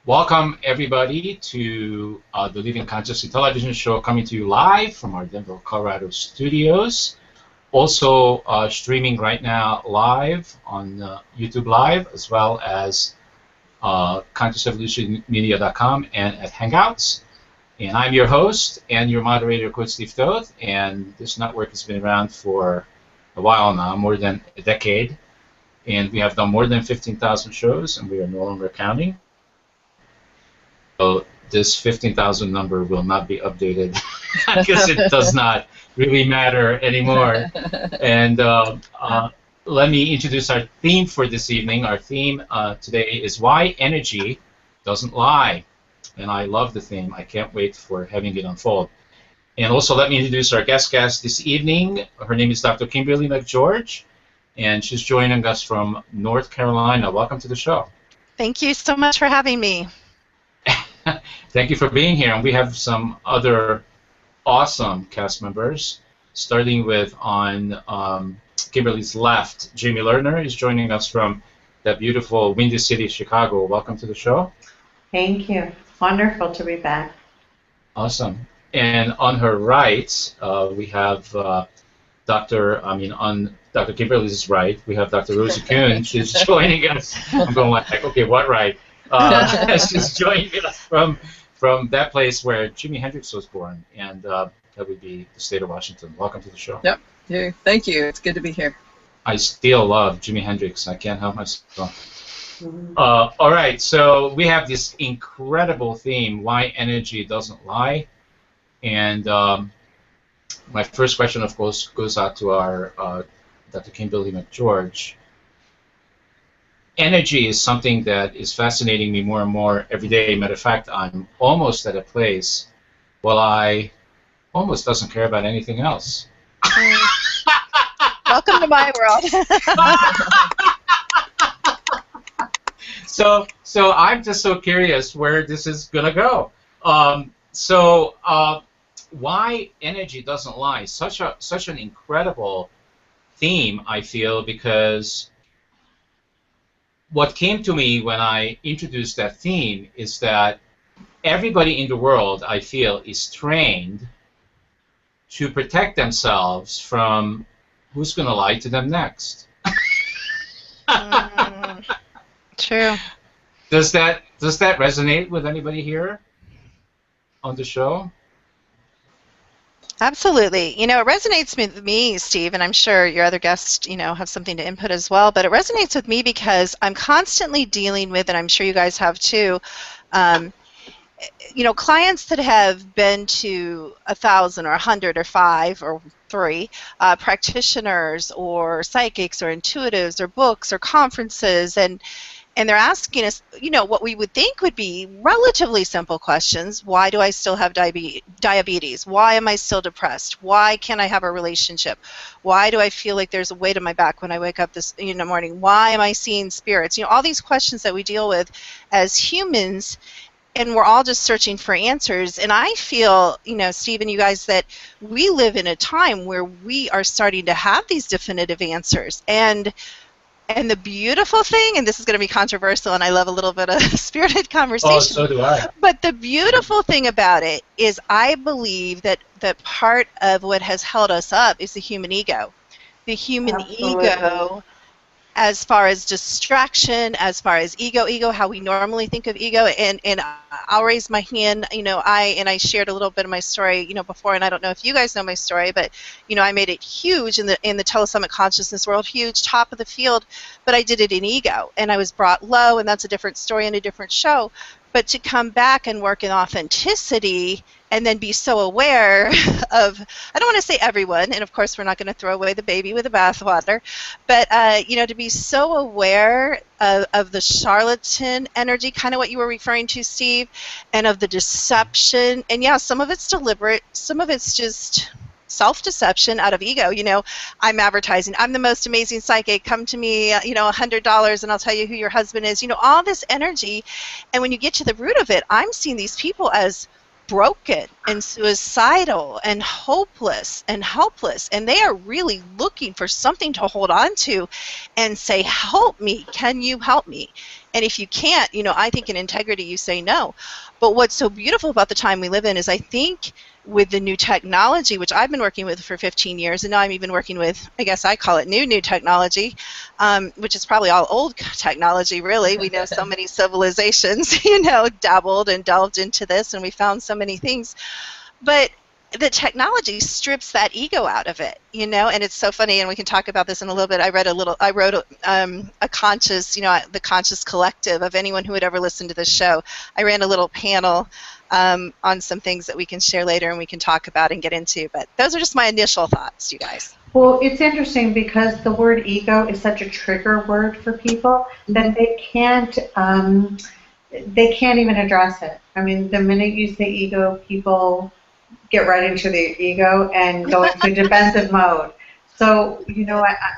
Welcome, everybody, to the Living Consciously television show coming to you live from our Denver, Colorado studios. Also streaming right now live on YouTube Live, as well as ConsciousEvolutionMedia.com and at Hangouts. And I'm your host and your moderator, Coach Steve Toth. And this network has been around for a while now, more than a decade. And we have done more than 15,000 shows, and we are no longer counting. So this 15,000 number will not be updated because it does not really matter anymore. And let me introduce our theme for this evening. Our theme today is Why Energy Doesn't Lie. And I love the theme. I can't wait for having it unfold. And also let me introduce our guest this evening. Her name is Dr. Kimberly McGeorge, and she's joining us from North Carolina. Welcome to the show. Thank you so much for having me. Thank you for being here. And we have some other awesome cast members, starting with on Kimberly's left, Jamie Lerner is joining us from that beautiful Windy City, Chicago. Welcome to the show. Thank you. It's wonderful to be back. Awesome. And on her right, we have on Dr. Kimberly's right, we have Dr. Rosie Kuhn. She's joining us. I'm going like, okay, what right? She's joining us from that place where Jimi Hendrix was born, and that would be the state of Washington. Welcome to the show. Yep. Yeah, thank you. It's good to be here. I still love Jimi Hendrix. I can't help myself. All right, so we have this incredible theme, Why Energy Doesn't Lie. And my first question, of course, goes out to our Dr. Kimberly McGeorge. Energy is something that is fascinating me more and more every day. Matter of fact, I'm almost at a place where I almost doesn't care about anything else. Welcome to my world. So I'm just so curious where this is gonna go. Why energy doesn't lie? Such an incredible theme, I feel, because what came to me when I introduced that theme is that everybody in the world, I feel, is trained to protect themselves from who's going to lie to them next. True. Does that resonate with anybody here on the show? Absolutely. You know, it resonates with me, Steve, and I'm sure your other guests, have something to input as well, but it resonates with me because I'm constantly dealing with, and I'm sure you guys have too, clients that have been to 1,000 or 100 or 5 or 3 practitioners or psychics or intuitives or books or conferences, and they're asking us, what we would think would be relatively simple questions. Why do I still have diabetes? Why am I still depressed? Why can't I have a relationship? Why do I feel like there's a weight on my back when I wake up in the morning? Why am I seeing spirits? All these questions that we deal with as humans, and we're all just searching for answers. And I feel, Steve and you guys, that we live in a time where we are starting to have these definitive answers. And the beautiful thing, and this is going to be controversial, and I love a little bit of spirited conversation. Oh, so do I. But the beautiful thing about it is I believe that part of what has held us up is the human ego. The human Absolutely. ego, as far as distraction, as far as ego, how we normally think of ego, and I'll raise my hand. I shared a little bit of my story, before, and I don't know if you guys know my story, but I made it huge in the telesummit consciousness world, huge, top of the field, but I did it in ego, and I was brought low, and that's a different story and a different show. But to come back and work in authenticity and then be so aware of, I don't want to say everyone, and of course we're not going to throw away the baby with the bathwater, but to be so aware of the charlatan energy, kind of what you were referring to, Steve, and of the deception. And yeah, some of it's deliberate, some of it's just self-deception out of ego. I'm advertising, I'm the most amazing psychic, come to me, $100 and I'll tell you who your husband is, all this energy. And when you get to the root of it, I'm seeing these people as broken and suicidal and hopeless and helpless, and they are really looking for something to hold on to and say, help me, can you help me? And if you can't, I think in integrity you say no. But what's so beautiful about the time we live in is I think with the new technology, which I've been working with for 15 years, and now I'm even working with, I guess I call it new technology, which is probably all old technology, really. We know so many civilizations, dabbled and delved into this, and we found so many things. But the technology strips that ego out of it, and it's so funny, and we can talk about this in a little bit. I wrote a conscious, the Conscious Collective of anyone who would ever listen to this show. I ran a little panel on some things that we can share later and we can talk about and get into, but those are just my initial thoughts, you guys. Well, it's interesting because the word ego is such a trigger word for people that they can't even address it. I mean, the minute you say ego, people get right into their ego and go into defensive mode. So,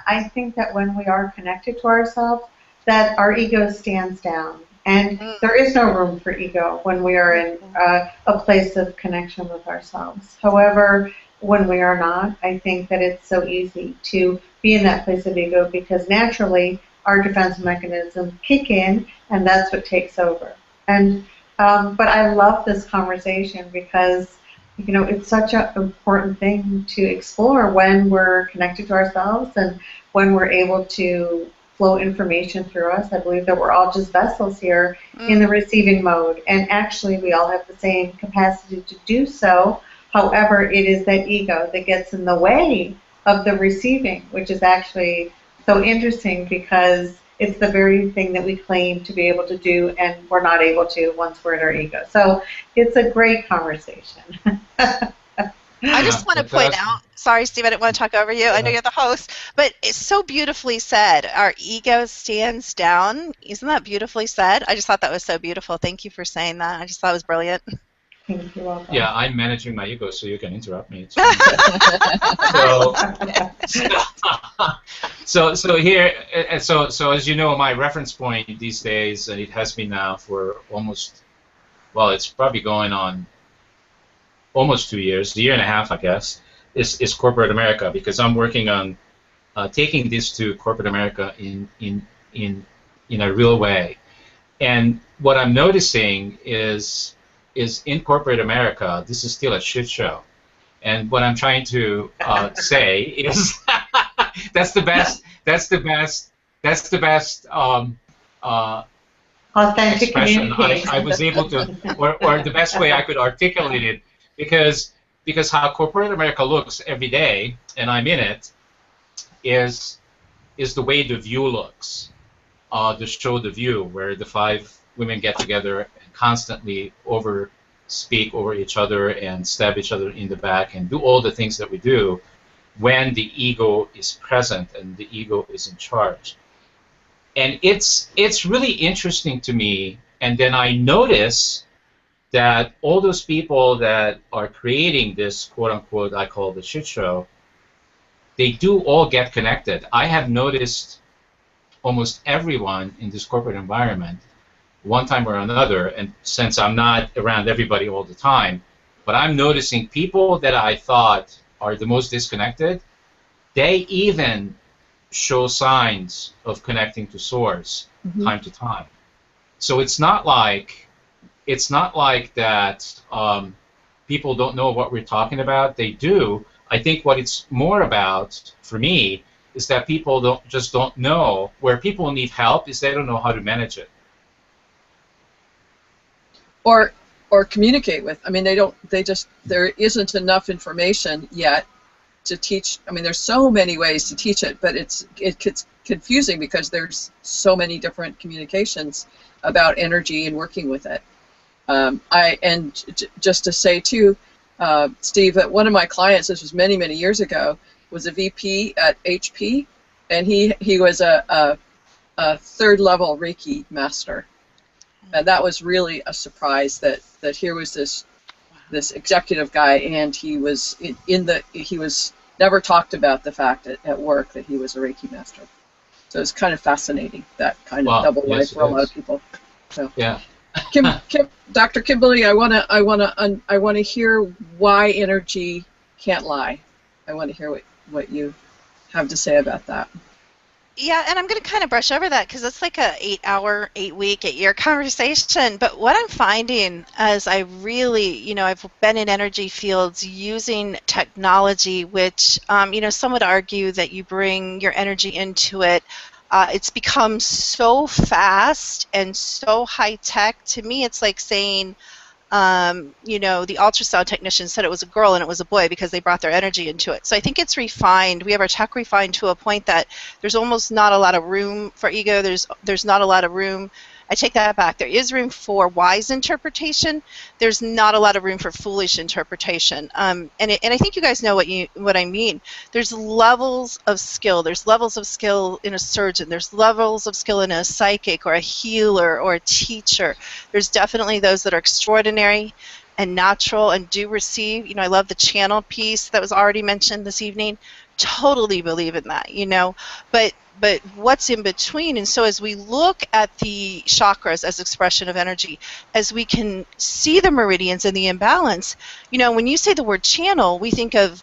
I think that when we are connected to ourselves, that our ego stands down. And there is no room for ego when we are in a place of connection with ourselves. However, when we are not, I think that it's so easy to be in that place of ego because naturally our defense mechanisms kick in and that's what takes over. And but I love this conversation because it's such an important thing to explore when we're connected to ourselves and when we're able to flow information through us. I believe that we're all just vessels here in the receiving mode, and actually we all have the same capacity to do so. However, it is that ego that gets in the way of the receiving, which is actually so interesting because it's the very thing that we claim to be able to do, and we're not able to once we're in our ego. So it's a great conversation. I just want to point out, sorry, Steve, I didn't want to talk over you. I know you're the host, but it's so beautifully said. Our ego stands down. Isn't that beautifully said? I just thought that was so beautiful. Thank you for saying that. I just thought it was brilliant. Thank you. Welcome. Yeah, I'm managing my ego, so you can interrupt me. So here, so as you know, my reference point these days, and it has been now for almost, well, it's probably going on almost 2 years, a year and a half, I guess, is corporate America, because I'm working on taking this to corporate America in a real way. And what I'm noticing is in corporate America, this is still a shit show. And what I'm trying to say is that's the best authentic expression communication. I was able to, or the best way I could articulate it, because how corporate America looks every day, and I'm in it, is the way The View looks. The show The View, where the 5 women get together and constantly speak over each other and stab each other in the back and do all the things that we do when the ego is present and the ego is in charge. And it's really interesting to me. And then I notice that all those people that are creating this quote-unquote, I call the shit show, they do all get connected. I have noticed almost everyone in this corporate environment, one time or another, and since I'm not around everybody all the time, but I'm noticing people that I thought are the most disconnected, they even show signs of connecting to source time to time. So it's not like that people don't know what we're talking about. They do. I think what it's more about for me is that people don't know. Where people need help is they don't know how to manage it. Or communicate with. I mean, there isn't enough information yet to teach. I mean, there's so many ways to teach it, but it gets confusing because there's so many different communications about energy and working with it. Just to say too, Steve, that one of my clients, this was many years ago, was a VP at HP, and he was a 3rd level Reiki master. And that was really a surprise that here was this executive guy, and he was he was never talked about the fact at work that he was a Reiki master. So it's kind of fascinating, that kind of double life for a lot of people. So yeah. Dr. Kimberly, I want to hear why energy can't lie. I want to hear what you have to say about that. Yeah, and I'm going to kind of brush over that because it's like a 8-hour, 8-week, 8-year conversation. But what I'm finding as I really, I've been in energy fields using technology, which, some would argue that you bring your energy into it. It's become so fast and so high tech. To me, it's like saying, the ultrasound technician said it was a girl and it was a boy because they brought their energy into it. So I think it's refined. We have our tech refined to a point that there's almost not a lot of room for ego. There's not a lot of room. I take that back. There is room for wise interpretation. There's not a lot of room for foolish interpretation. And I think you guys know what I mean. There's levels of skill. There's levels of skill in a surgeon. There's levels of skill in a psychic or a healer or a teacher. There's definitely those that are extraordinary and natural and do receive. I love the channel piece that was already mentioned this evening. Totally believe in that, but what's in between? And so as we look at the chakras as expression of energy, as we can see the meridians and the imbalance, when you say the word channel,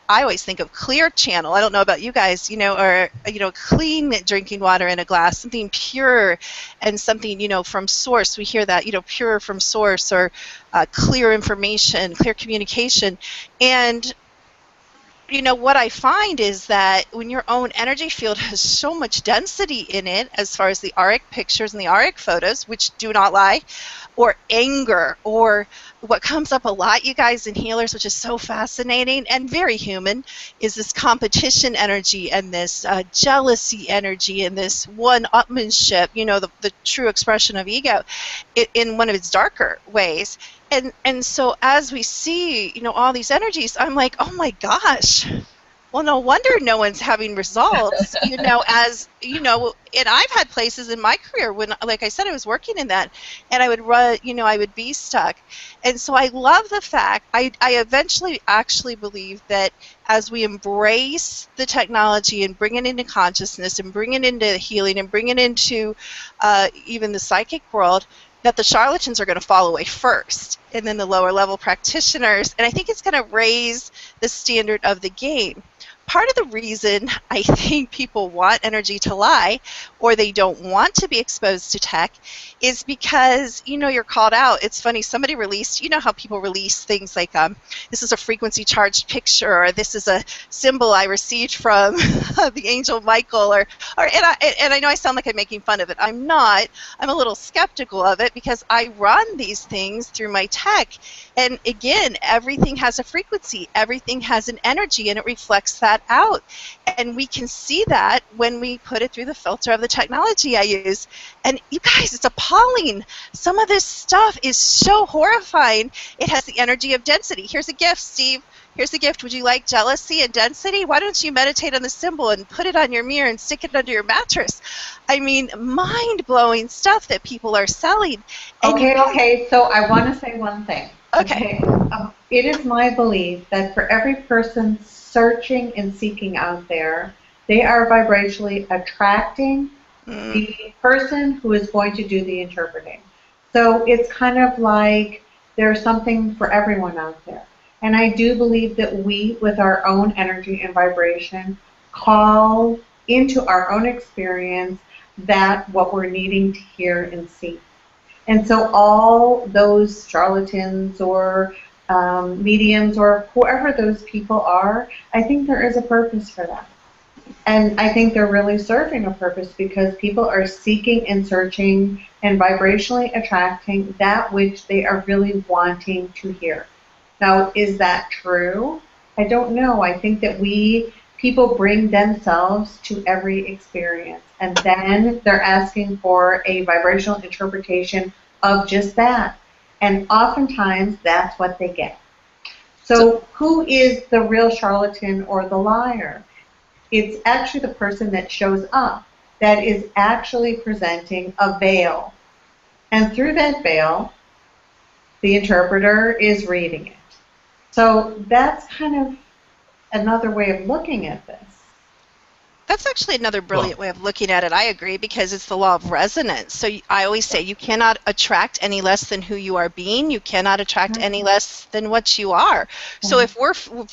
I always think of clear channel. I don't know about you guys, or, clean drinking water in a glass, something pure and something, from source. We hear that, pure from source, or clear information, clear communication. And what I find is that when your own energy field has so much density in it, as far as the auric pictures and the auric photos, which do not lie, or anger, or what comes up a lot, you guys, in healers, which is so fascinating and very human, is this competition energy and this jealousy energy and this one-upmanship, the true expression of ego in one of its darker ways. And so as we see, all these energies, I'm like, oh my gosh, well, no wonder no one's having results, and I've had places in my career when, like I said, I was working in that, and I would run, I would be stuck. And so I love the fact, I eventually actually believe that as we embrace the technology and bring it into consciousness and bring it into healing and bring it into even the psychic world, that the charlatans are going to fall away first, and then the lower level practitioners, and I think it's going to raise the standard of the game. Part of the reason I think people want energy to lie, or they don't want to be exposed to tech, is because, you're called out. It's funny, somebody released, how people release things like, this is a frequency charged picture, or this is a symbol I received from the angel Michael, and I know I sound like I'm making fun of it. I'm not. I'm a little skeptical of it because I run these things through my tech. And again, everything has a frequency, everything has an energy, and it reflects that out. And we can see that when we put it through the filter of the technology I use. And you guys, it's appalling. Some of this stuff is so horrifying. It has the energy of density. Here's a gift, Steve. Here's a gift. Would you like jealousy and density? Why don't you meditate on the symbol and put it on your mirror and stick it under your mattress? I mean, mind-blowing stuff that people are selling. And Okay. So I want to say one thing. Okay. It is my belief that for every person searching and seeking out there, they are vibrationally attracting the person who is going to do the interpreting. So it's kind of like there's something for everyone out there. And I do believe that we, with our own energy and vibration, call into our own experience that what we're needing to hear and see. And so all those charlatans or mediums or whoever those people are, I think there is a purpose for that. And I think they're really serving a purpose because people are seeking and searching and vibrationally attracting that which they are really wanting to hear. Now, is that true? I don't know. I think that people bring themselves to every experience, and then they're asking for a vibrational interpretation of just that. And oftentimes, that's what they get. So who is the real charlatan or the liar? It's actually the person that shows up that is actually presenting a veil. And through that veil, the interpreter is reading it. So that's kind of another way of looking at this. That's actually another brilliant way of looking at it. I agree, because it's the law of resonance. So I always say you cannot attract any less than who you are being. You cannot attract any less than what you are. So if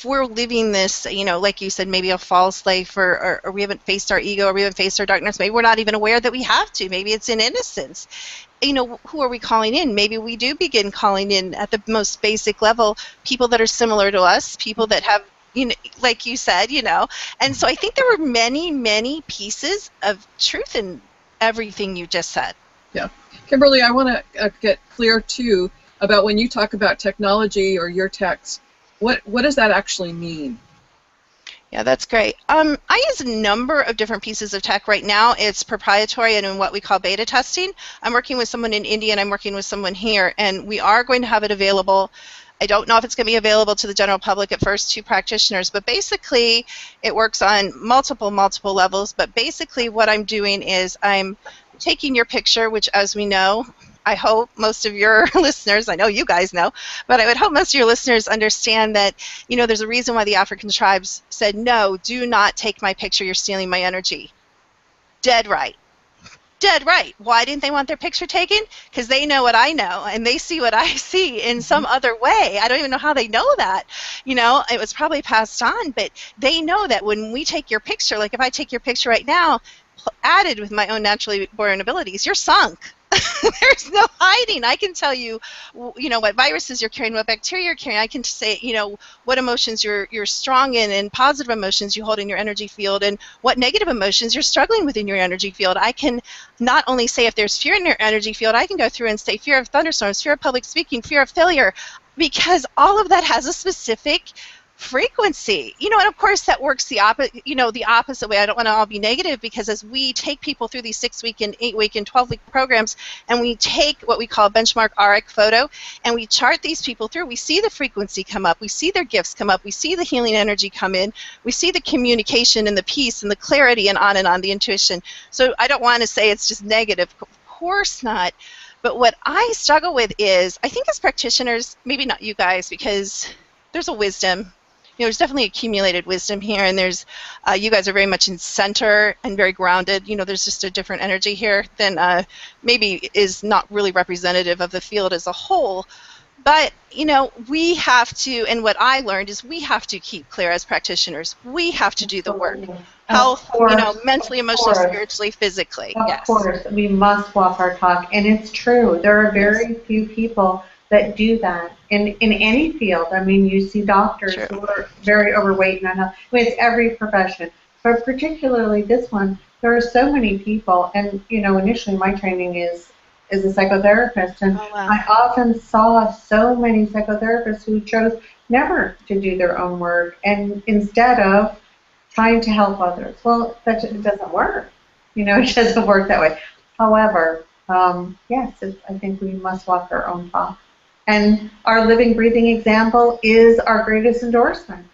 we're living this, like you said, maybe a false life, or we haven't faced our ego, or we haven't faced our darkness, maybe we're not even aware that we have to. Maybe it's in innocence. Who are we calling in? Maybe we do begin calling in at the most basic level people that are similar to us, people that have, like you said, and so I think there were many, many pieces of truth in everything you just said. Yeah. Kimberly, I want to get clear, too, about when you talk about technology or your techs, what does that actually mean? Yeah, that's great. I use a number of different pieces of tech right now. It's proprietary and in what we call beta testing. I'm working with someone in India, and I'm working with someone here, and we are going to have it available. I don't know if it's going to be available to the general public at first to practitioners, but basically it works on multiple levels. But basically what I'm doing is I'm taking your picture, which, as we know, I hope most of your listeners, I know you guys know, but I would hope most of your listeners understand that, there's a reason why the African tribes said, no, do not take my picture, you're stealing my energy. Dead right. Dead right. Why didn't they want their picture taken? Because they know what I know, and they see what I see in some other way. I don't even know how they know that. It was probably passed on, but they know that when we take your picture, like if I take your picture right now, added with my own naturally born abilities, you're sunk. There's no hiding. I can tell you, what viruses you're carrying, what bacteria you're carrying. I can say, what emotions you're strong in, and positive emotions you hold in your energy field, and what negative emotions you're struggling with in your energy field. I can not only say if there's fear in your energy field, I can go through and say fear of thunderstorms, fear of public speaking, fear of failure, because all of that has a specific frequency, and of course that works the opposite way. I don't want to all be negative, because as we take people through these 6-week and 8-week and 12-week programs, and we take what we call a benchmark RX photo, and we chart these people through, we see the frequency come up, we see their gifts come up, we see the healing energy come in, we see the communication and the peace and the clarity and on, the intuition. So I don't want to say it's just negative. Of course not. But what I struggle with is, I think as practitioners, maybe not you guys, because there's a wisdom. There's definitely accumulated wisdom here, and there's, you guys are very much in center and very grounded. There's just a different energy here than maybe is not really representative of the field as a whole. But, we have to, and what I learned is we have to keep clear as practitioners. We have to do the work. Health, mentally, emotionally, spiritually, physically. Of course, we must walk our talk, and it's true. There are very few people that do that in any field. I mean, you see doctors who are very overweight and unhealthy. It's every profession, but particularly this one. There are so many people, and initially my training is a psychotherapist, and I often saw so many psychotherapists who chose never to do their own work, and instead of trying to help others. Well, it doesn't work. It doesn't work that way. However, yes, I think we must walk our own talk. And our living, breathing example is our greatest endorsement,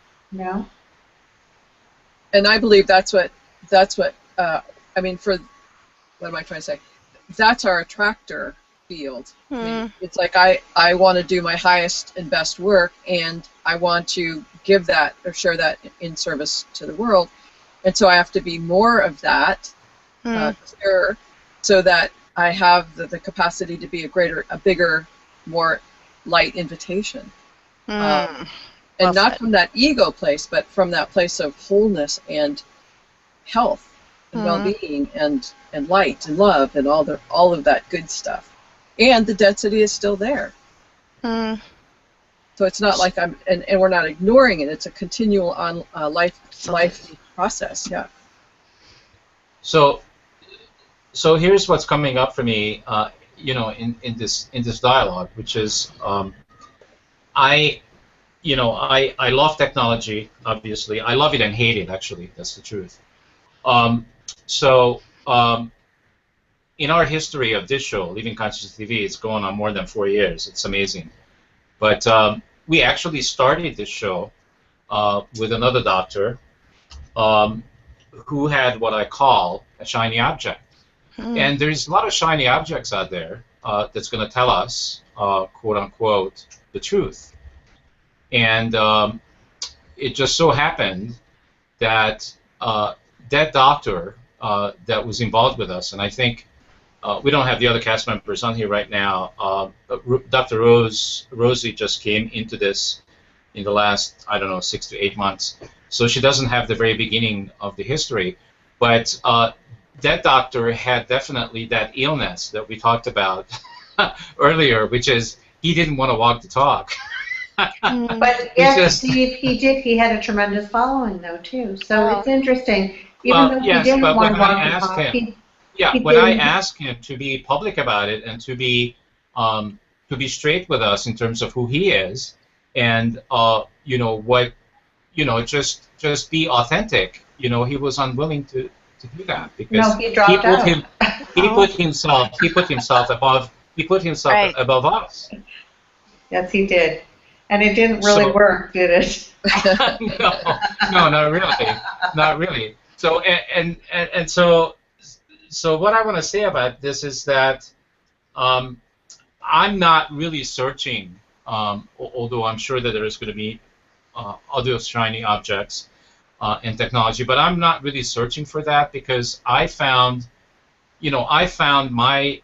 And I believe that's what I mean, what am I trying to say? That's our attractor field. I mean, it's like I want to do my highest and best work, and I want to give that or share that in service to the world. And so I have to be more of that, clearer, so that I have the capacity to be a bigger, more light invitation, and not from that ego place, but from that place of wholeness and health and well-being and light and love and all of that good stuff. And the density is still there. So it's not like and we're not ignoring it. It's a continual life process. Yeah. So here's what's coming up for me. In this dialogue, which is, I love technology. Obviously, I love it and hate it. Actually, that's the truth. In our history of this show, Living Consciously TV, it's going on more than 4 years. It's amazing. But we actually started this show with another doctor who had what I call a shiny object. And there's a lot of shiny objects out there that's going to tell us, quote unquote, the truth. And it just so happened that that doctor that was involved with us, and I think we don't have the other cast members on here right now. Dr. Rosie just came into this in the last, I don't know, 6 to 8 months. So she doesn't have the very beginning of the history. But that doctor had definitely that illness that we talked about earlier, which is he didn't want to walk the talk. But yes, Steve, he did. He had a tremendous following, though, too. So it's interesting. Even though he didn't want to walk the talk, when I asked him to be public about it and to be straight with us in terms of who he is, and you know what, you know, just be authentic. You know, he was unwilling to do that because he dropped out. He put himself above us. Yes, he did, and it didn't really work, did it? No, not really. So and so what I want to say about this is that I'm not really searching, although I'm sure that there is going to be other shiny objects in technology, but I'm not really searching for that because I found my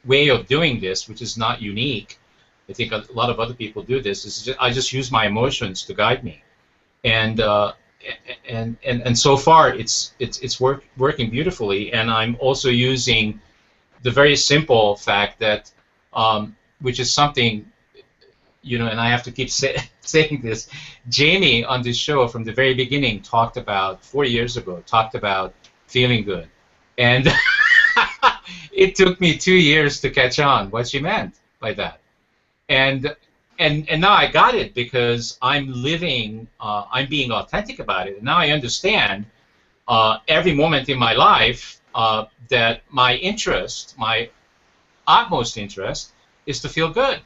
way of doing this, which is not unique. I think a lot of other people do this. I just use my emotions to guide me, and so far it's working beautifully. And I'm also using the very simple fact that, which is something, you know, and I have to keep saying this. Jamie on this show from the very beginning talked about 4 years ago feeling good, and it took me 2 years to catch on what she meant by that. And now I got it because I'm living, I'm being authentic about it. And now I understand every moment in my life that my interest, my utmost interest, is to feel good.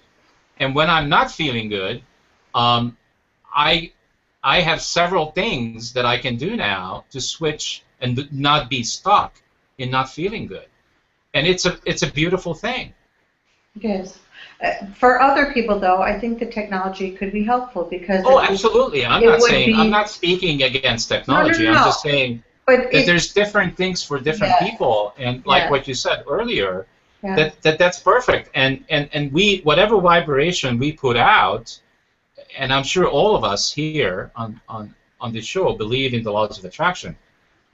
And when I'm not feeling good, I have several things that I can do now to switch and not be stuck in not feeling good. And it's a beautiful thing. It is. For other people, though, I think the technology could be helpful because absolutely. I'm not speaking against technology. No. I'm just saying that there's different things for different people, and like what you said earlier, that's perfect. And we, whatever vibration we put out, and I'm sure all of us here on this show believe in the laws of attraction.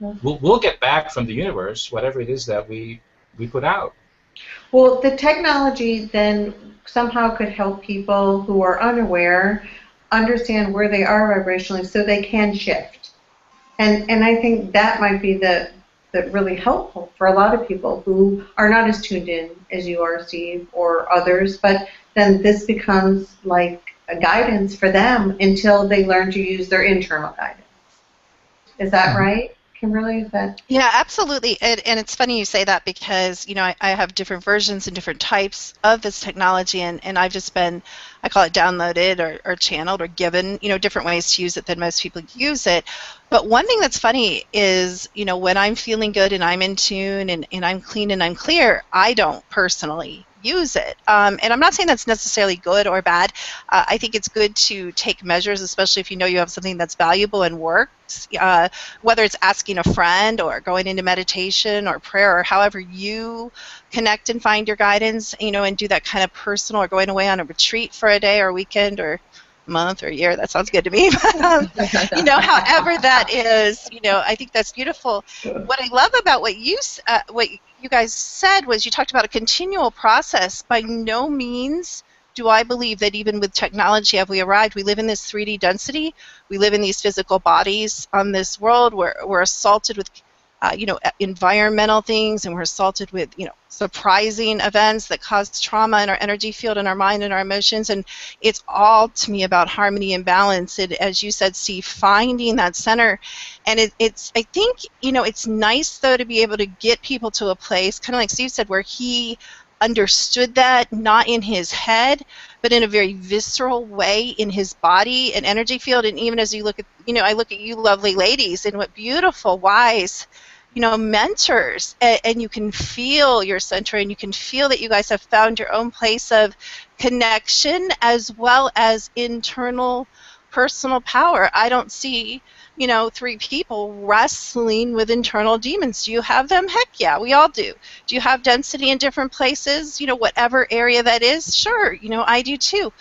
We'll get back from the universe whatever it is that we put out. Well, the technology then somehow could help people who are unaware understand where they are vibrationally so they can shift. And I think that might be the really helpful for a lot of people who are not as tuned in as you are, Steve, or others, but then this becomes like a guidance for them until they learn to use their internal guidance. Is that right? Kimberly, is that? Yeah, absolutely. And it's funny you say that because, you know, I have different versions and different types of this technology, and I've just been, I call it downloaded or channeled or given, you know, different ways to use it than most people use it. But one thing that's funny is, you know, when I'm feeling good and I'm in tune and I'm clean and I'm clear, I don't personally use it. And I'm not saying that's necessarily good or bad. I think it's good to take measures, especially if you know you have something that's valuable and works, whether it's asking a friend or going into meditation or prayer or however you connect and find your guidance, you know, and do that kind of personal, or going away on a retreat for a day or a weekend or month or year. That sounds good to me. You know, however that is, you know, I think that's beautiful. What I love about what you guys said was you talked about a continual process. By no means do I believe that even with technology have we arrived. We live in this 3D density. We live in these physical bodies on this world. We're assaulted with you know, environmental things, and we're assaulted with, you know, surprising events that cause trauma in our energy field and our mind and our emotions, and it's all, to me, about harmony and balance. And as you said, Steve, finding that center, and it's, I think, you know, it's nice, though, to be able to get people to a place, kind of like Steve said, where he understood that, not in his head, but in a very visceral way in his body and energy field. And even as you look at, you know, I look at you lovely ladies, and what beautiful, wise, you know, mentors, and you can feel your center, and you can feel that you guys have found your own place of connection as well as internal personal power. I don't see, you know, 3 people wrestling with internal demons. Do you have them? Heck yeah, we all do. Do you have density in different places? You know, whatever area that is? Sure, you know, I do too.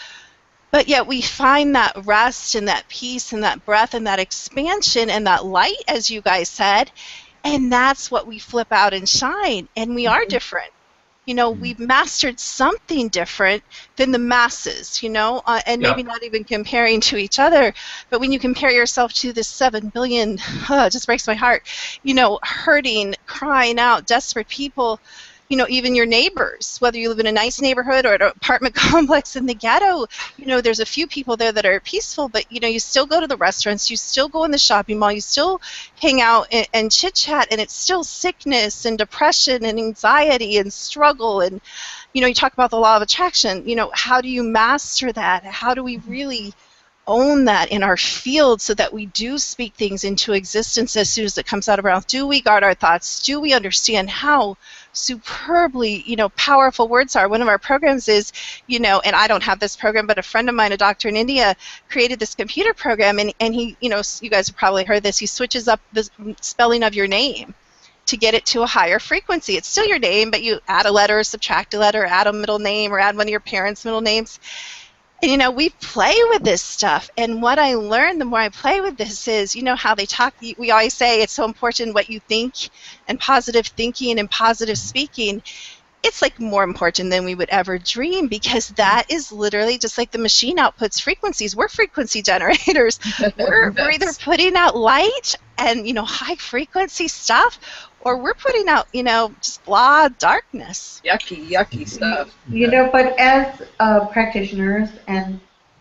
But yet we find that rest and that peace and that breath and that expansion and that light, as you guys said, and that's what we flip out and shine. And we are different. You know, we've mastered something different than the masses, you know, and maybe not even comparing to each other. But when you compare yourself to this 7 billion, it just breaks my heart, you know, hurting, crying out, desperate people, you know, even your neighbors, whether you live in a nice neighborhood or an apartment complex in the ghetto, you know, there's a few people there that are peaceful, but, you know, you still go to the restaurants, you still go in the shopping mall, you still hang out and chit-chat, and it's still sickness and depression and anxiety and struggle. And, you know, you talk about the law of attraction. You know, how do you master that? How do we really own that in our field so that we do speak things into existence as soon as it comes out of our mouth? Do we guard our thoughts? Do we understand how superbly, you know, powerful words are? One of our programs is, you know, and I don't have this program, but a friend of mine, a doctor in India, created this computer program, and he, you know, you guys have probably heard this, he switches up the spelling of your name to get it to a higher frequency. It's still your name, but you add a letter, subtract a letter, add a middle name, or add one of your parents' middle names. And, you know, we play with this stuff, and what I learned the more I play with this is, you know, how they talk, we always say it's so important what you think, and positive thinking and positive speaking. It's like more important than we would ever dream, because that is literally just like the machine outputs frequencies. We're frequency generators. We're either putting out light and, you know, high frequency stuff, or we're putting out, you know, just blah darkness. Yucky stuff. You know, but as practitioners and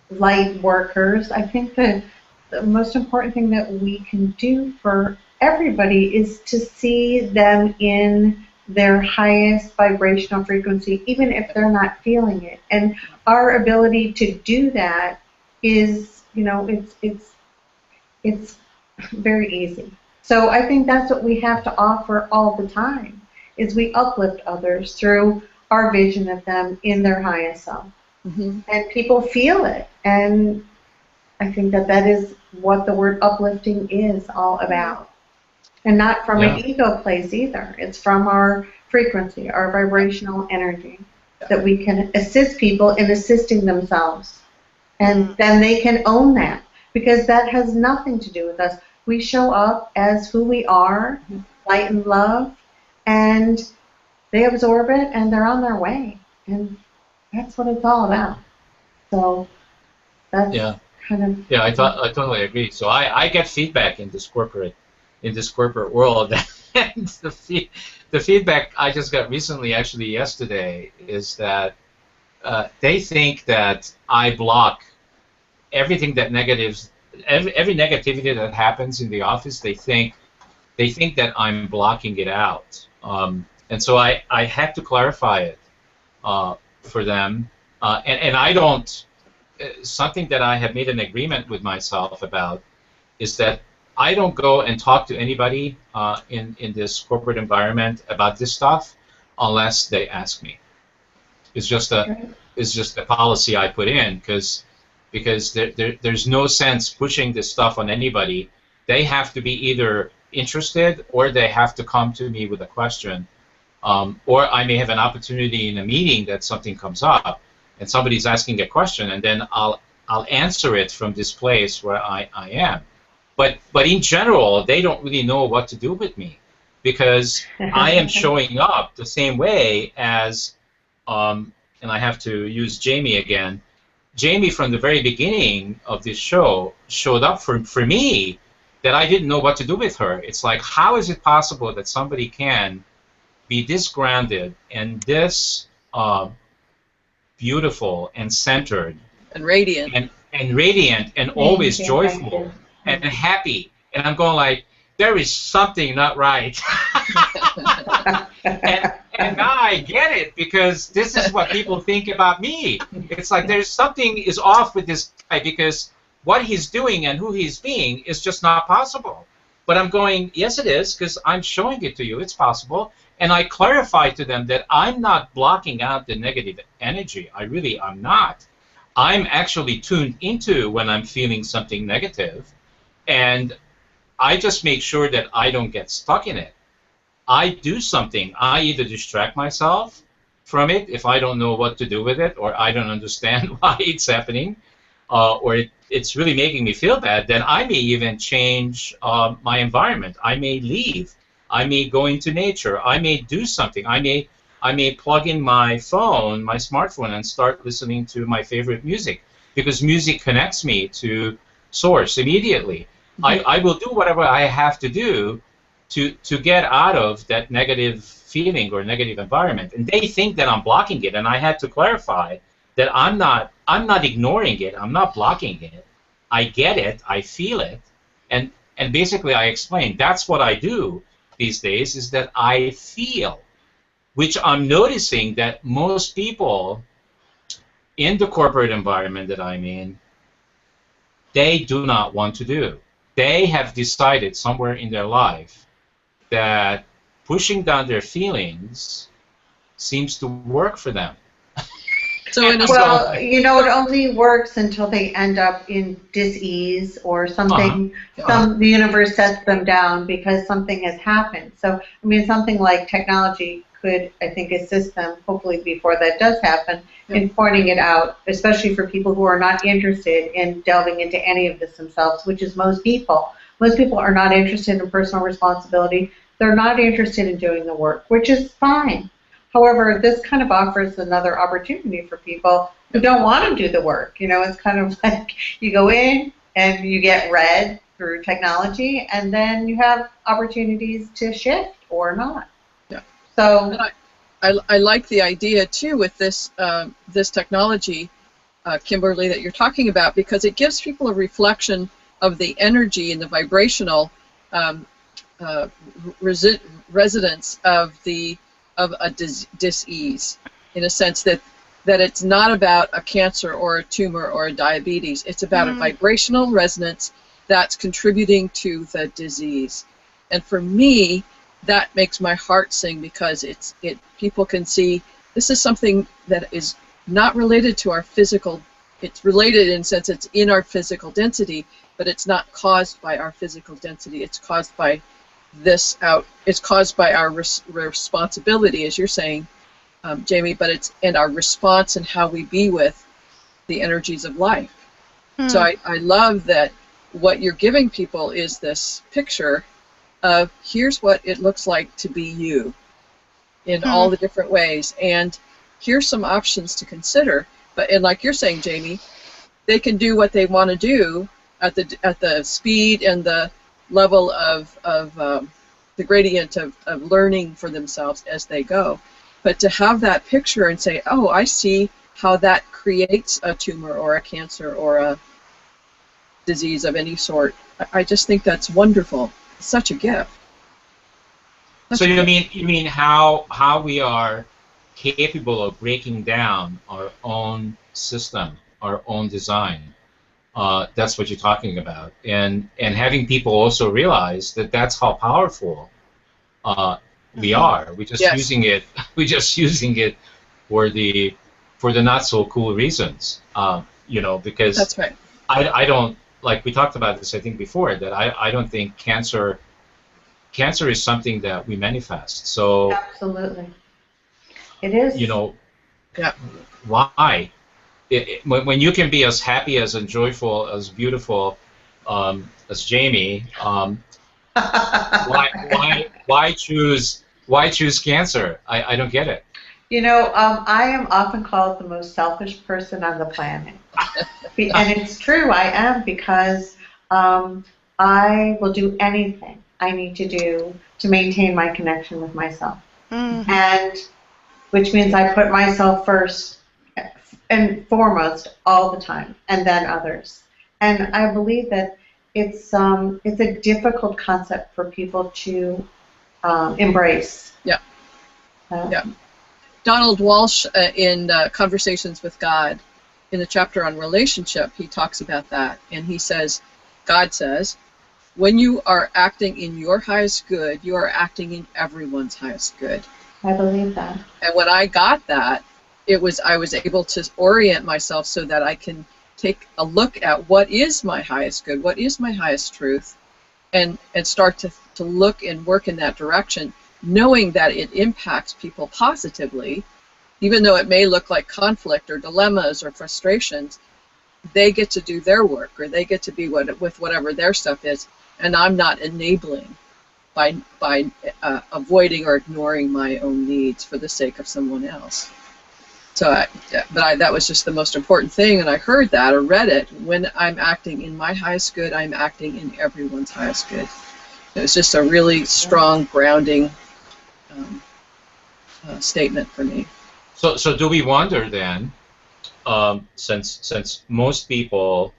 light workers, I think that the most important thing that we can do for everybody is to see them in their highest vibrational frequency, even if they're not feeling it. And our ability to do that is, you know, it's very easy. So I think that's what we have to offer all the time, is we uplift others through our vision of them in their highest self. Mm-hmm. And people feel it. And I think that that is what the word uplifting is all about. And not from an ego place either. It's from our frequency, our vibrational energy, that we can assist people in assisting themselves. And then they can own that, because that has nothing to do with us. We show up as who we are, light and love, and they absorb it and they're on their way. And that's what it's all about. So that's kind of... Yeah, I totally agree. So I get feedback in this corporate world, and the feedback I just got recently, actually yesterday, is that they think that I block everything that every negativity that happens in the office. They think that I'm blocking it out, and so I had to clarify it for them, and I don't. Something that I have made an agreement with myself about is that I don't go and talk to anybody in this corporate environment about this stuff unless they ask me. It's just a policy I put in, because there's no sense pushing this stuff on anybody. They have to be either interested, or they have to come to me with a question, or I may have an opportunity in a meeting that something comes up and somebody's asking a question, and then I'll answer it from this place where I am. But in general, they don't really know what to do with me, because I am showing up the same way as, and I have to use Jamie again. Jamie, from the very beginning of this show, showed up for me that I didn't know what to do with her. It's like, how is it possible that somebody can be this grounded and this beautiful and centered and radiant and always joyful and happy? And I'm going like, there is something not right. and now I get it, because this is what people think about me. It's like there's something is off with this guy, because what he's doing and who he's being is just not possible. But I'm going, yes, it is, because I'm showing it to you. It's possible. And I clarify to them that I'm not blocking out the negative energy. I really am not. I'm actually tuned into when I'm feeling something negative, and I just make sure that I don't get stuck in it. I do something. I either distract myself from it if I don't know what to do with it, or I don't understand why it's happening, or it's really making me feel bad. Then I may even change my environment. I may leave. I may go into nature. I may do something. I may plug in my phone, my smartphone, and start listening to my favorite music, because music connects me to source immediately. I will do whatever I have to do to get out of that negative feeling or negative environment. And they think that I'm blocking it, and I had to clarify that I'm not ignoring it. I'm not blocking it. I get it. I feel it. And basically I explained that's what I do these days, is that I feel, which I'm noticing that most people in the corporate environment that I'm in, they do not want to do. They have decided somewhere in their life that pushing down their feelings seems to work for them. So in a Well, it only works until they end up in dis-ease or something. The universe sets them down because something has happened. So, I mean, something like technology could, I think, assist them, hopefully before that does happen, in pointing it out, especially for people who are not interested in delving into any of this themselves, which is most people. Most people are not interested in personal responsibility. They're not interested in doing the work, which is fine. However, this kind of offers another opportunity for people who don't want to do the work. It's kind of like you go in and you get read through technology, and then you have opportunities to shift or not. Yeah. So I like the idea too with this this technology, Kimberly, that you're talking about, because it gives people a reflection of the energy and the vibrational resonance of a dis-ease, in a sense that it's not about a cancer or a tumor or a diabetes. It's about a vibrational resonance that's contributing to the disease. And for me, that makes my heart sing, because people can see this is something that is not related to our physical. It's related in a sense it's in our physical density, but it's not caused by our physical density. It's caused by it's caused by our responsibility, as you're saying, Jamie, but it's in our response and how we be with the energies of life. So I love that what you're giving people is this picture of here's what it looks like to be you in all the different ways, and here's some options to consider. And like you're saying, Jamie, they can do what they want to do at the speed and the level of the gradient of learning for themselves as they go. But to have that picture and say, oh, I see how that creates a tumor or a cancer or a disease of any sort, I just think that's wonderful. It's such a gift. So you mean how we are capable of breaking down our own system, our own design. That's what you're talking about, and having people also realize that that's how powerful we are. We're just using it. We're just using it for the not so cool reasons. Because that's right. I don't, like we talked about this I think before, that I don't think cancer is something that we manifest. So absolutely, it is. Why? When you can be as happy, as joyful, as beautiful as Jamie, why choose cancer? I don't get it. I am often called the most selfish person on the planet, and it's true. I am, because I will do anything I need to do to maintain my connection with myself, and which means I put myself first and foremost all the time, and then others. And I believe that it's a difficult concept for people to embrace. Yeah. Donald Walsh in Conversations with God, in the chapter on relationship, he talks about that, and he says, God says, when you are acting in your highest good, you are acting in everyone's highest good. I believe that. And when I got that, I was able to orient myself so that I can take a look at what is my highest good, what is my highest truth, and start to look and work in that direction, knowing that it impacts people positively, even though it may look like conflict or dilemmas or frustrations. They get to do their work, or they get to be with whatever their stuff is, and I'm not enabling by avoiding or ignoring my own needs for the sake of someone else. So, that was just the most important thing, and I heard that or read it. When I'm acting in my highest good, I'm acting in everyone's highest good. It was just a really strong grounding statement for me. So do we wonder then, since most people,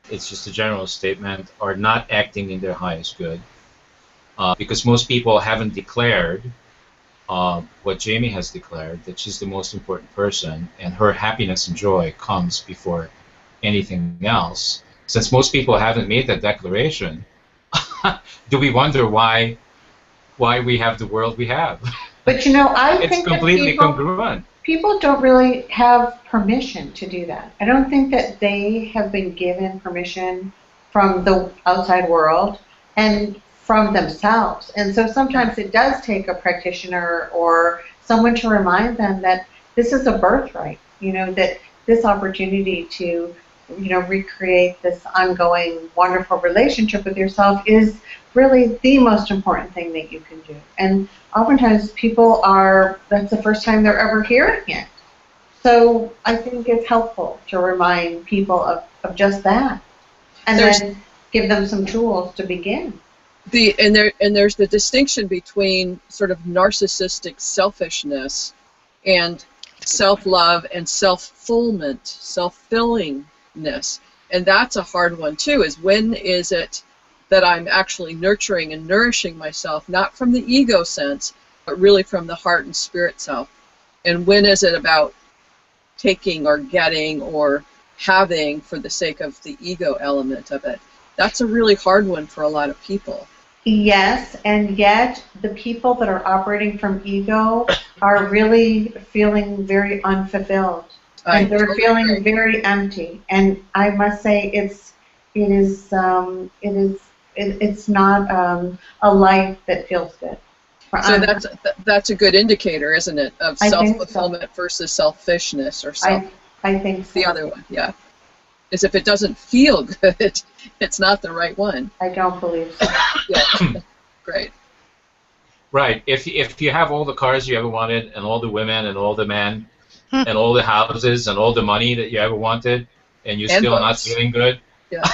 it's just a general statement, are not acting in their highest good, because most people haven't declared what Jamie has declared, that she's the most important person and her happiness and joy comes before anything else. Since most people haven't made that declaration, do we wonder why we have the world we have? But I it's think completely that congruent. people don't really have permission to do that. I don't think that they have been given permission from the outside world and from themselves. And so sometimes it does take a practitioner or someone to remind them that this is a birthright, that this opportunity to, recreate this ongoing wonderful relationship with yourself is really the most important thing that you can do. And oftentimes people that's the first time they're ever hearing it. So I think it's helpful to remind people of just that, and then give them some tools to begin. There's the distinction between sort of narcissistic selfishness and self-love and self-fulfillment, self-fillingness. And that's a hard one too, is when is it that I'm actually nurturing and nourishing myself, not from the ego sense, but really from the heart and spirit self? And when is it about taking or getting or having for the sake of the ego element of it? That's a really hard one for a lot of people. Yes, and yet the people that are operating from ego are really feeling very unfulfilled, and they're totally feeling agree. very empty. And I must say, it's not a life that feels good. So that's a good indicator, isn't it, of I think self-fulfillment versus selfishness, or I think so. the other one, yeah. Is if it doesn't feel good, it's not the right one. I don't believe so. Yeah, great. Right. If you have all the cars you ever wanted, and all the women, and all the men, and all the houses, and all the money that you ever wanted, and you're still not feeling good, yeah.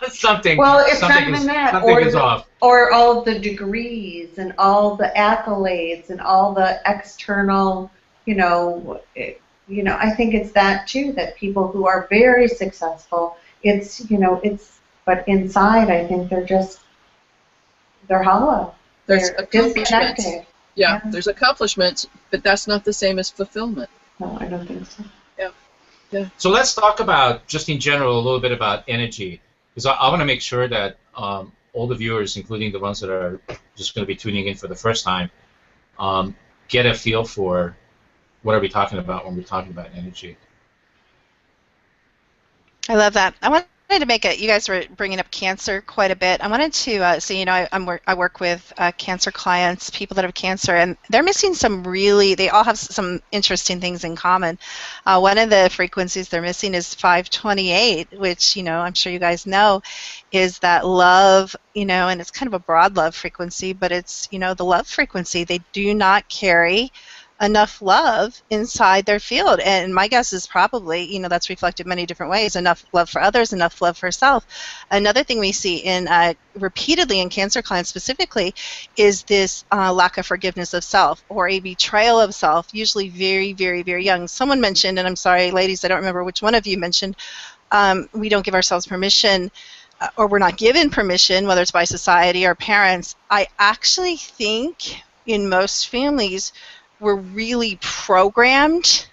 something. Well, it's something not even is, that. Something is off. Or all the degrees and all the accolades and all the external, I think it's that too, that people who are very successful, but inside I think they're hollow. There's They're accomplishments. disconnected. Yeah, there's accomplishments, but that's not the same as fulfillment. No, I don't think so. So let's talk about, just in general, a little bit about energy, because I want to make sure that all the viewers, including the ones that are just going to be tuning in for the first time, get a feel for what are we talking about when we're talking about energy. I love that. I wanted to make it. You guys were bringing up cancer quite a bit. I wanted to, I work with cancer clients, people that have cancer, and they're missing they all have some interesting things in common. One of the frequencies they're missing is 528, which, I'm sure you guys know, is that love, and it's kind of a broad love frequency, but it's, the love frequency. They do not carry enough love inside their field, and my guess is probably that's reflected many different ways. Enough love for others, enough love for self. Another thing we see in repeatedly in cancer clients specifically is this lack of forgiveness of self, or a betrayal of self, usually very, very, very young. Someone mentioned, and I'm sorry ladies, I don't remember which one of you mentioned, we don't give ourselves permission, or we're not given permission, whether it's by society or parents. I actually think in most families we're really programmed,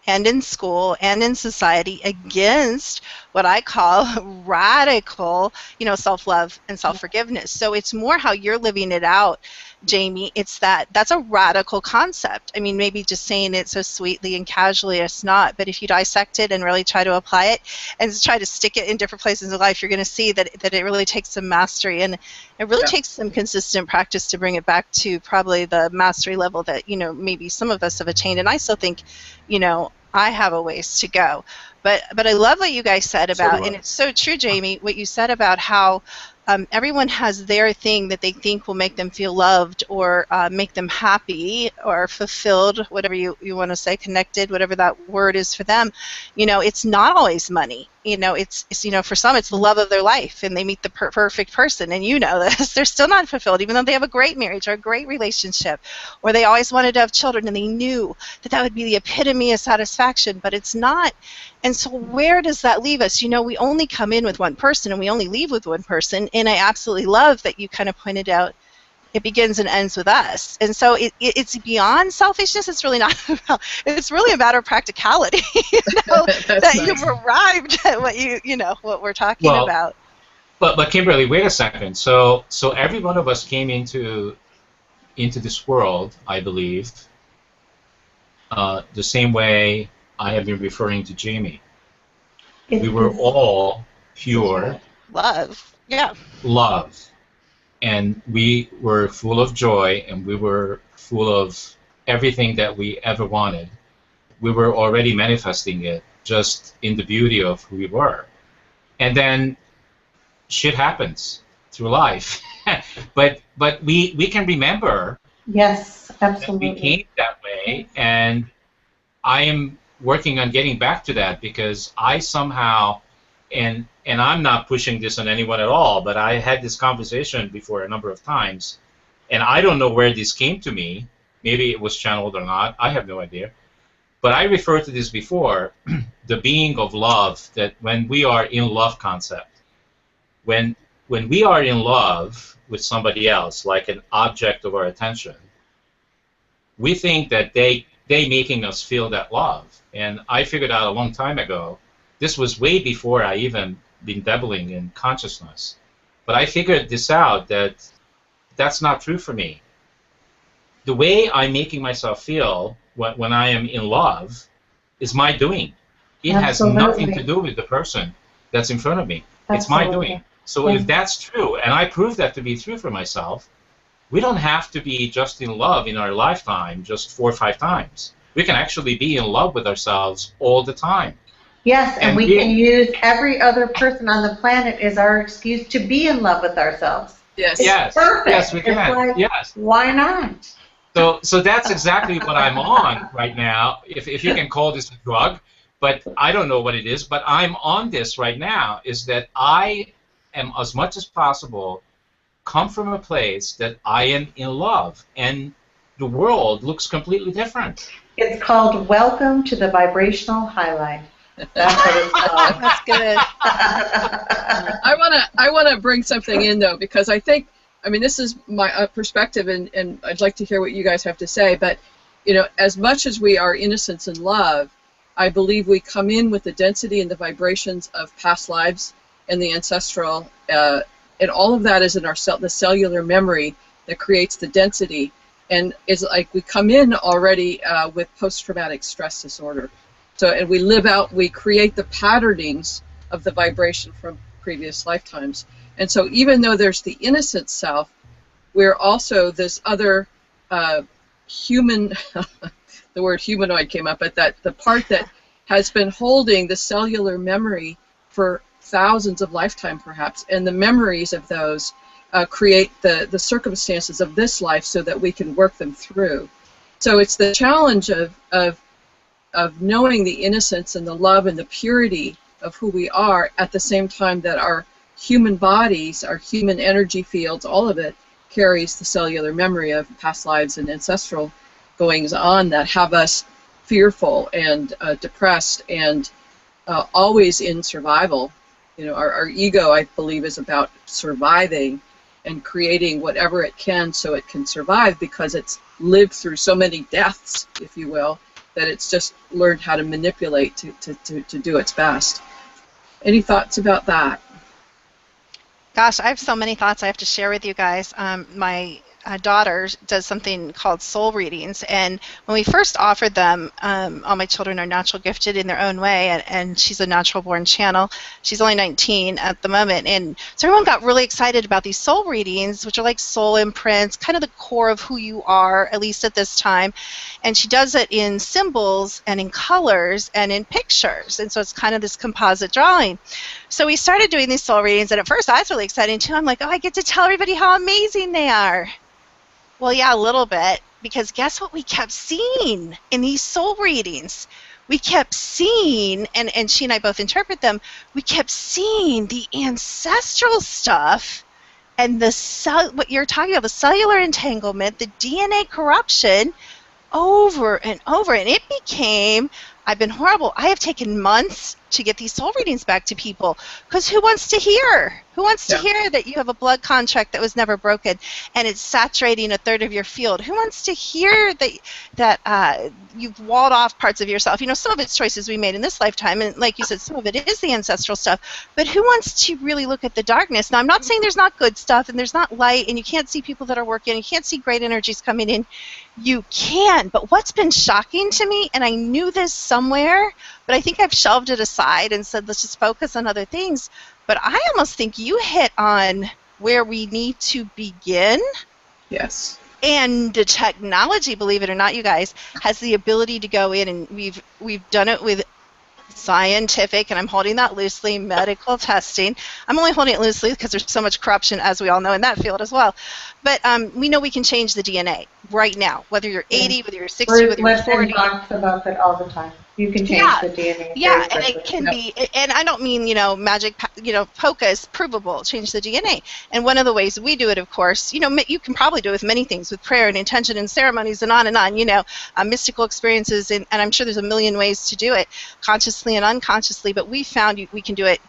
and in school and in society, against what I call radical, self-love and self-forgiveness. So it's more how you're living it out Jamie, it's that's a radical concept. I mean, maybe just saying it so sweetly and casually, it's not. But if you dissect it and really try to apply it and try to stick it in different places of life, you're going to see that it really takes some mastery, and it really takes some consistent practice to bring it back to probably the mastery level that, you know, maybe some of us have attained. And I still think, you know, I have a ways to go. But I love what you guys said about, and it's so true, Jamie, what you said about how everyone has their thing that they think will make them feel loved or make them happy or fulfilled, whatever you want to say, connected, whatever that word is for them. You know, it's not always money. You know, it's you know, for some it's the love of their life, and they meet the perfect person, and you know this, they're still not fulfilled, even though they have a great marriage or a great relationship, or they always wanted to have children, and they knew that would be the epitome of satisfaction, but it's not. And so where does that leave us? You know, we only come in with one person, and we only leave with one person, and I absolutely love that you kind of pointed out it begins and ends with us. And so it's beyond selfishness. It's really not about, it's really a matter of practicality, you know, that nice. You've arrived at what you know, what we're talking about. But Kimberly, wait a second. So every one of us came into this world, I believe, the same way I have been referring to Jamie. We were all pure love. Yeah. Love. And we were full of joy, and we were full of everything that we ever wanted. We were already manifesting it just in the beauty of who we were. And then shit happens through life. but we can remember yes, absolutely. that we came that way, and I am working on getting back to that, because I somehow, and I'm not pushing this on anyone at all, but I had this conversation before a number of times, and I don't know where this came to me. Maybe it was channeled or not. I have no idea. But I referred to this before, the being of love, that when we are in love concept, when we are in love with somebody else, like an object of our attention, we think that they making us feel that love. And I figured out a long time ago, this was way before I even been dabbling in consciousness, but I figured this out, that that's not true for me. The way I'm making myself feel when I am in love is my doing. It Absolutely. has nothing to do with the person that's in front of me. Absolutely. It's my doing. So if that's true, and I prove that to be true for myself, we don't have to be just in love in our lifetime just 4 or 5 times. We can actually be in love with ourselves all the time. Yes, and we can use every other person on the planet as our excuse to be in love with ourselves. Yes. It's perfect. Yes, we can. Like, yes. Why not? So that's exactly what I'm on right now, if you can call this a drug, but I don't know what it is, but I'm on this right now, is that I am, as much as possible, come from a place that I am in love, and the world looks completely different. It's called Welcome to the Vibrational Highlight. That's what it's called. That's good. I wanna bring something in, though, because I think, I mean, this is my perspective, and I'd like to hear what you guys have to say. But you know, as much as we are innocence and love, I believe we come in with the density and the vibrations of past lives and the ancestral, and all of that is in our the cellular memory that creates the density, and it's like we come in already with post-traumatic stress disorder. So, and we live out, we create the patternings of the vibration from previous lifetimes. And so even though there's the innocent self, we're also this other human, the word humanoid came up, but that the part that has been holding the cellular memory for thousands of lifetimes perhaps, and the memories of those create the circumstances of this life so that we can work them through. So it's the challenge of knowing the innocence and the love and the purity of who we are at the same time that our human bodies, our human energy fields, all of it carries the cellular memory of past lives and ancestral goings on that have us fearful and depressed and always in survival. You know, our ego, I believe, is about surviving and creating whatever it can so it can survive, because it's lived through so many deaths, if you will, that it's just learned how to manipulate to do its best. Any thoughts about that? Gosh, I have so many thoughts I have to share with you guys. My daughter does something called soul readings, and when we first offered them, all my children are natural gifted in their own way, and she's a natural born channel. She's only 19 at the moment, and so everyone got really excited about these soul readings, which are like soul imprints, kind of the core of who you are, at least at this time. And she does it in symbols and in colors and in pictures, and so it's kind of this composite drawing. So we started doing these soul readings, and at first I was really excited too. I'm like, oh, I get to tell everybody how amazing they are. Well, yeah, a little bit, because guess what we kept seeing in these soul readings? We kept seeing, and she and I both interpret them, we kept seeing the ancestral stuff and what you're talking about, the cellular entanglement, the DNA corruption, over and over. And it became, I've been horrible. I have taken months to get these soul readings back to people, because who wants to hear? Who wants to hear that you have a blood contract that was never broken and it's saturating a third of your field? Who wants to hear that you've walled off parts of yourself? You know, some of it's choices we made in this lifetime, and like you said, some of it is the ancestral stuff. But who wants to really look at the darkness? Now, I'm not saying there's not good stuff and there's not light and you can't see people that are working, you can't see great energies coming in. You can, but what's been shocking to me, and I knew this somewhere, but I think I've shelved it aside and said, let's just focus on other things. But I almost think you hit on where we need to begin. Yes. And the technology, believe it or not, you guys, has the ability to go in, and we've done it with scientific, and I'm holding that loosely, medical testing. I'm only holding it loosely because there's so much corruption, as we all know, in that field as well. But we know we can change the DNA right now, whether you're 80, whether you're 60, whether you're 40. Talks about that all the time. You can change the DNA. Yeah, and it can be, and I don't mean, magic, focus, provable, change the DNA. And one of the ways we do it, of course, you can probably do it with many things, with prayer and intention and ceremonies and on, mystical experiences, and I'm sure there's a million ways to do it, consciously and unconsciously, but we found we can do it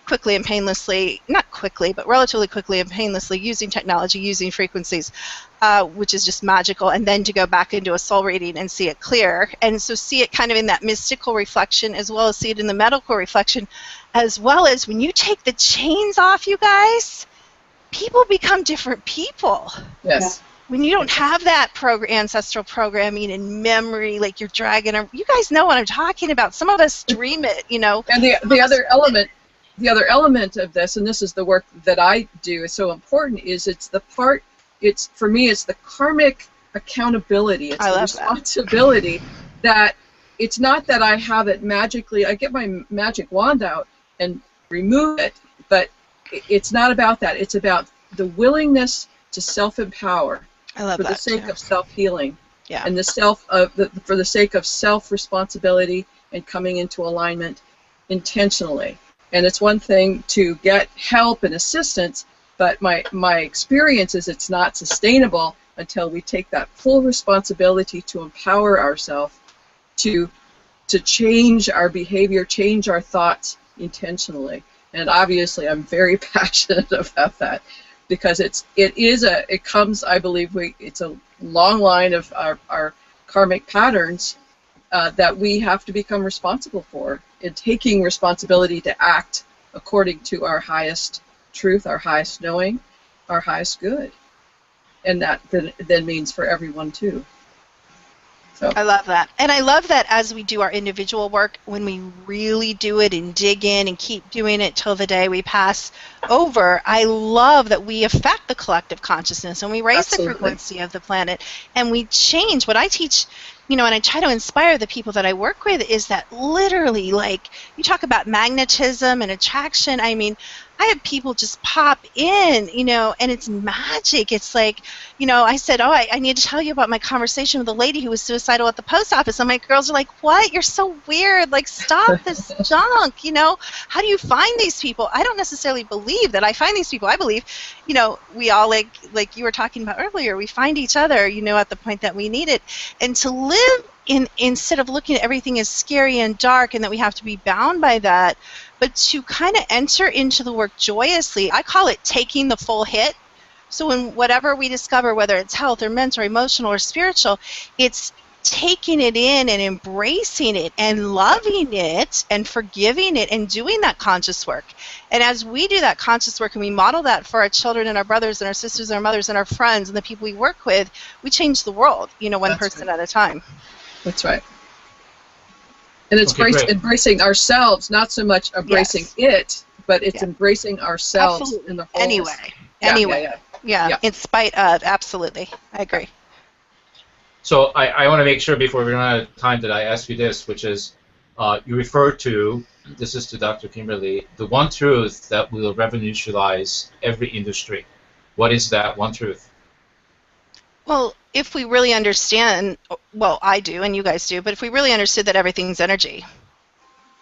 quickly and painlessly, not quickly, but relatively quickly and painlessly, using technology, using frequencies, which is just magical, and then to go back into a soul reading and see it clear. And so see it kind of in that mystical reflection, as well as see it in the medical reflection, as well as when you take the chains off, you guys, people become different people. Yes. When you don't have that ancestral programming and memory, like you're dragging, you guys know what I'm talking about. Some of us dream it, And the other element of this, and this is the work that I do, is so important, is for me, it's the karmic accountability. It's the responsibility that it's not that I have it magically, I get my magic wand out and remove it, but it's not about that. It's about the willingness to self-empower for the sake of self-healing, and for the sake of self-responsibility and coming into alignment intentionally. And it's one thing to get help and assistance, but my experience is it's not sustainable until we take that full responsibility to empower ourselves to change our behavior, change our thoughts intentionally. And obviously I'm very passionate about that, because it's a long line of our karmic patterns that we have to become responsible for, in taking responsibility to act according to our highest truth, our highest knowing, our highest good. And that then means for everyone too. So I love that. And I love that as we do our individual work, when we really do it and dig in and keep doing it till the day we pass over, I love that we affect the collective consciousness and we raise the frequency of the planet, and we change. What I teach, and I try to inspire the people that I work with, is that literally, like, you talk about magnetism and attraction. I mean, I have people just pop in, and it's magic. It's like, I said, I need to tell you about my conversation with a lady who was suicidal at the post office. And my girls are like, what? You're so weird. Like, stop this junk, How do you find these people? I don't necessarily believe that I find these people. I believe, we all, like you were talking about earlier, we find each other, at the point that we need it. And to live instead of looking at everything as scary and dark and that we have to be bound by that, but to kind of enter into the work joyously. I call it taking the full hit. So in whatever we discover, whether it's health or mental or emotional or spiritual, it's taking it in and embracing it and loving it and forgiving it and doing that conscious work. And as we do that conscious work and we model that for our children and our brothers and our sisters and our mothers and our friends and the people we work with, we change the world, one That's person right. at a time. That's right. And it's Okay, great. embracing ourselves, not so much embracing it, but it's Yeah. embracing ourselves Absolutely. in the whole. Anyway. Yeah. In spite of, absolutely. I agree. So I want to make sure before we run out of time that I ask you this, which is you refer to, this is to Dr. Kimberly, the one truth that will revolutionize every industry. What is that one truth? Well, if we really understand, well, I do and you guys do, but if we really understood that everything's energy,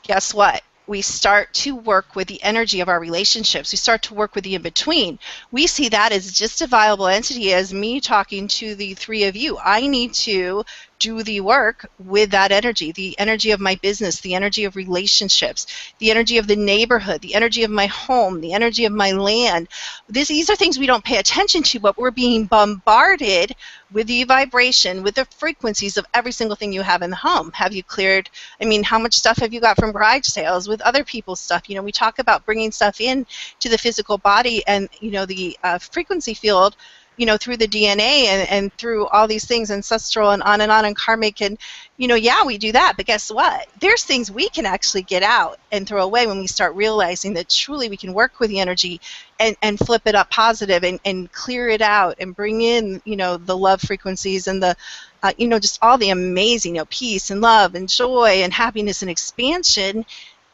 guess what? We start to work with the energy of our relationships. We start to work with the in-between. We see that as just a viable entity as me talking to the three of you. I need to do the work with that energy, the energy of my business, the energy of relationships, the energy of the neighborhood, the energy of my home, the energy of my land. These are things we don't pay attention to, but we're being bombarded with the vibration, with the frequencies of every single thing you have in the home. Have you cleared, how much stuff have you got from garage sales with other people's stuff? We talk about bringing stuff in to the physical body and, the frequency field, through the DNA and through all these things, ancestral and on, and karmic, and, we do that, but guess what? There's things we can actually get out and throw away when we start realizing that truly we can work with the energy and flip it up positive and clear it out and bring in, the love frequencies and the, just all the amazing, peace and love and joy and happiness and expansion.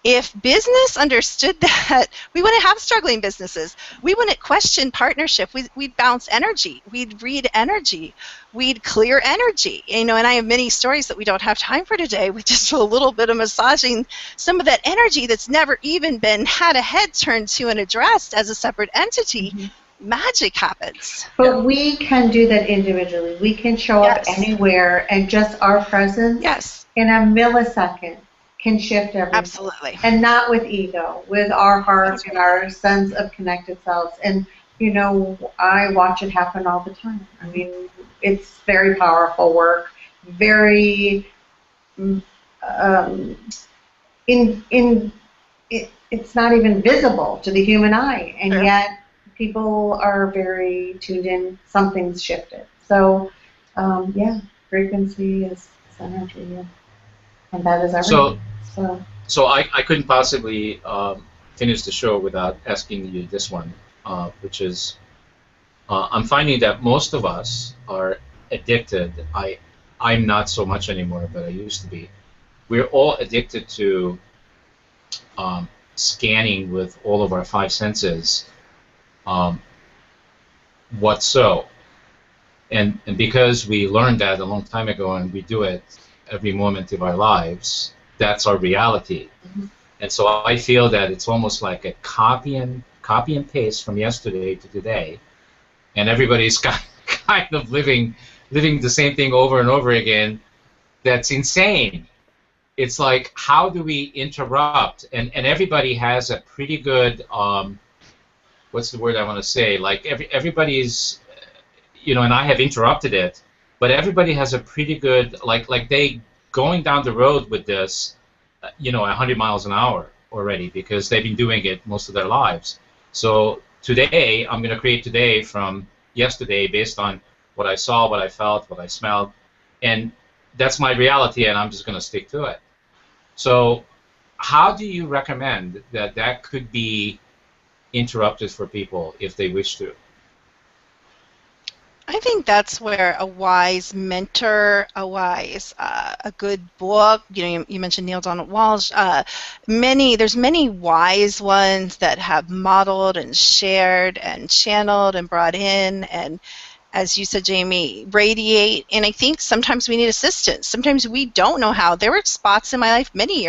If business understood that, we wouldn't have struggling businesses. We wouldn't question partnership. We'd bounce energy. We'd read energy. We'd clear energy. And I have many stories that we don't have time for today with just a little bit of massaging some of that energy that's never even been had a head turned to and addressed as a separate entity. Mm-hmm. Magic happens. But we can do that individually. We can show up anywhere, and just our presence in a millisecond can shift everything. Absolutely. And not with ego, with our heart and our sense of connected selves. And, I watch it happen all the time. It's very powerful work, very, it's not even visible to the human eye. And yet people are very tuned in, something's shifted. So, frequency is energy, and that is everything. So I couldn't possibly finish the show without asking you this one, which is I'm finding that most of us are addicted. I'm not so much anymore, but I used to be. We're all addicted to scanning with all of our five senses. What so? And because we learned that a long time ago and we do it every moment of our lives, that's our reality. Mm-hmm. And so I feel that it's almost like a copy and paste from yesterday to today, and everybody's kind of living the same thing over and over again. That's insane. It's like, how do we interrupt? And everybody has a pretty good what's the word I want to say? Like everybody's, and I have interrupted it, but everybody has a pretty good like they going down the road with this, 100 miles an hour already, because they've been doing it most of their lives. So today, I'm going to create today from yesterday based on what I saw, what I felt, what I smelled, and that's my reality, and I'm just going to stick to it. So how do you recommend that could be interrupted for people if they wish to? I think that's where a wise mentor, a good book. You mentioned Neale Donald Walsch. There's many wise ones that have modeled and shared and channeled and brought in, and as you said, Jamie, radiate. And I think sometimes we need assistance. Sometimes we don't know how. There were spots in my life, many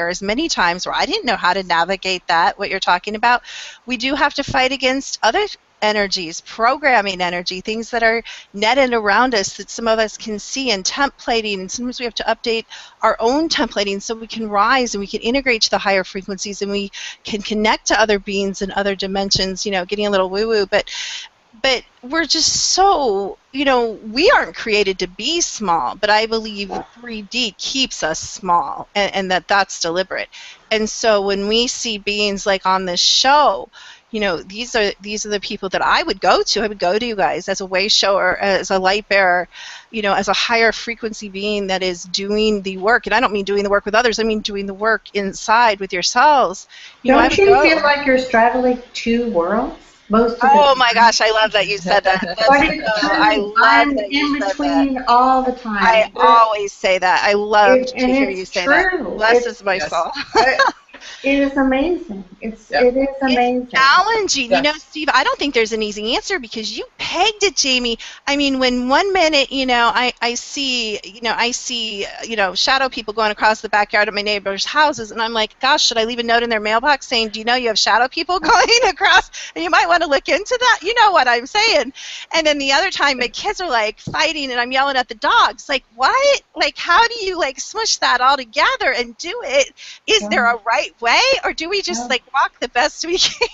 times, where I didn't know how to navigate that. What you're talking about, we do have to fight against other energies, programming energy, things that are netted around us that some of us can see, and templating, and sometimes we have to update our own templating so we can rise and we can integrate to the higher frequencies and we can connect to other beings and other dimensions, getting a little woo-woo, but but we're just so, we aren't created to be small, but I believe 3D keeps us small, and that's deliberate. And so when we see beings like on this show, these are the people that I would go to. I would go to you guys as a way shower, as a light bearer, as a higher frequency being that is doing the work. And I don't mean doing the work with others. I mean doing the work inside with yourselves. Don't you feel like you're straddling two worlds? Oh my gosh, I love that you said that. I love that you in between that. All the time. I always say that. I love to hear you say that. Blesses my soul. It is amazing. It is amazing. It's challenging. Yes. Steve, I don't think there's an easy answer because you pegged it, Jamie. I mean, when one minute, I see shadow people going across the backyard of my neighbor's houses, and I'm like, gosh, should I leave a note in their mailbox saying, do you know you have shadow people going across, and you might want to look into that? You know what I'm saying. And then the other time, my kids are like fighting, and I'm yelling at the dogs, like, what? Like, how do you smush that all together and do it? Is there a right way, or do we just walk the best we can?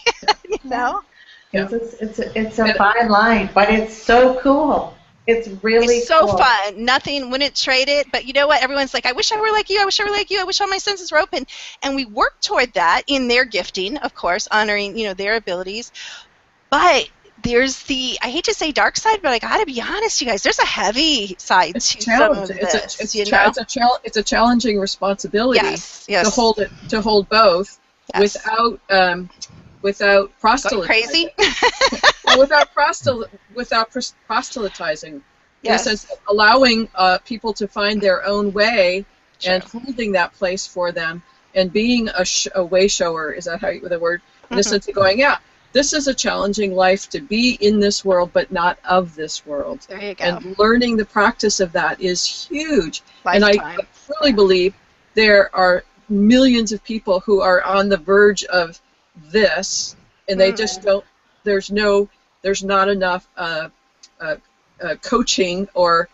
It's a fine line, but it's so cool. It's really so cool. fun. Nothing, wouldn't trade it. But you know what? Everyone's like, I wish I were like you. I wish I were like you. I wish all my senses were open. And we work toward that in their gifting, of course, honoring their abilities. But there's I hate to say dark side, but I got to be honest, you guys, there's a heavy side to some of this. It's a challenging responsibility to hold both without proselytizing. Crazy? without proselytizing. Yes. In a sense, allowing people to find their own way and holding that place for them and being a way shower. Is that the word? In the sense of going, this is a challenging life to be in this world, but not of this world. There you go. And learning the practice of that is huge. Lifetime. And I truly believe there are millions of people who are on the verge of this, and they just don't. There's not enough coaching or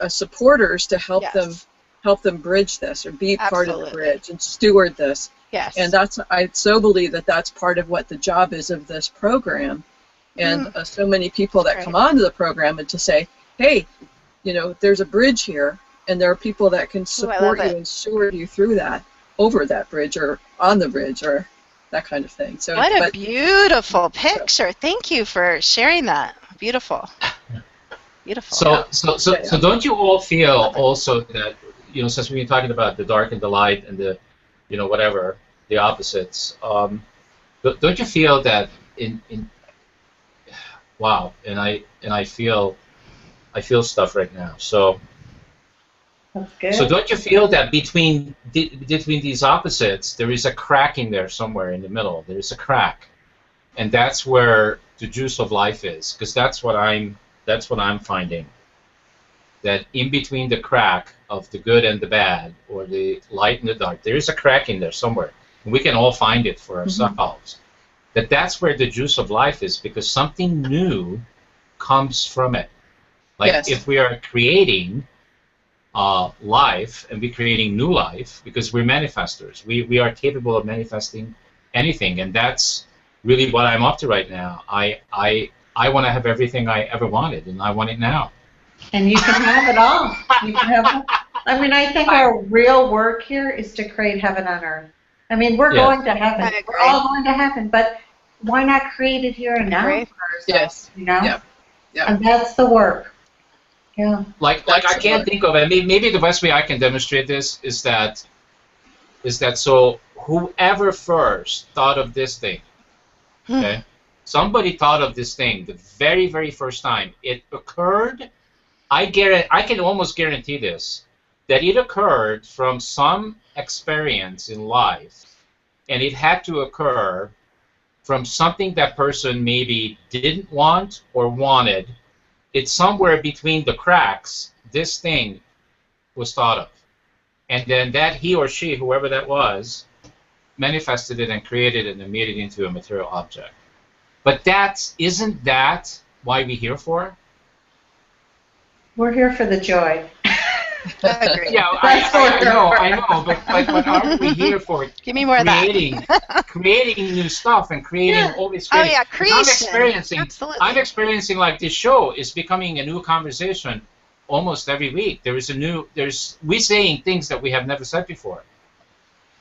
supporters to help them bridge this or be part of the bridge and steward this. Yes. And I so believe that's part of what the job is of this program, and so many people that come onto the program and to say, hey, there's a bridge here, and there are people that can support you and steward you through that, over that bridge or on the bridge or that kind of thing. So what a beautiful picture. Thank you for sharing that. Beautiful. Beautiful. So don't you all feel also that, since we've been talking about the dark and the light and the whatever, the opposites, don't you feel that wow, and I feel stuff right now. So that's good. So don't you feel that between these opposites there is a crack in there somewhere in the middle? There is a crack, and that's where the juice of life is, because that's what I'm finding. That in between the crack of the good and the bad, or the light and the dark, there is a crack in there somewhere, and we can all find it for ourselves. That's where the juice of life is, because something new comes from it. Like if we are creating life, and we're creating new life, because we're manifestors. We are capable of manifesting anything, and that's really what I'm up to right now. I want to have everything I ever wanted, and I want it now. And you can have it all. You can have. I mean, I think our real work here is to create heaven on earth. I mean, we're going to heaven. We're all going to heaven, but why not create it here and now for ourselves? Yes. Yeah. And that's the work. Yeah. Like I can't think of it. Maybe the best way I can demonstrate this is that so whoever first thought of this thing, okay, somebody thought of this thing the very, very first time it occurred. I can almost guarantee this, that it occurred from some experience in life, and it had to occur from something that person maybe didn't want or wanted. It's somewhere between the cracks this thing was thought of. And then that he or she, whoever that was, manifested it and created it and made it into a material object. But isn't that why we're here for? We're here for the joy. Agreed. Yeah, I know, but aren't we here for Give me more of that. creating new stuff and creating always Oh creating? yeah, 'Cause I'm creation. Absolutely. I'm experiencing like this show is becoming a new conversation almost every week. We're saying things that we have never said before.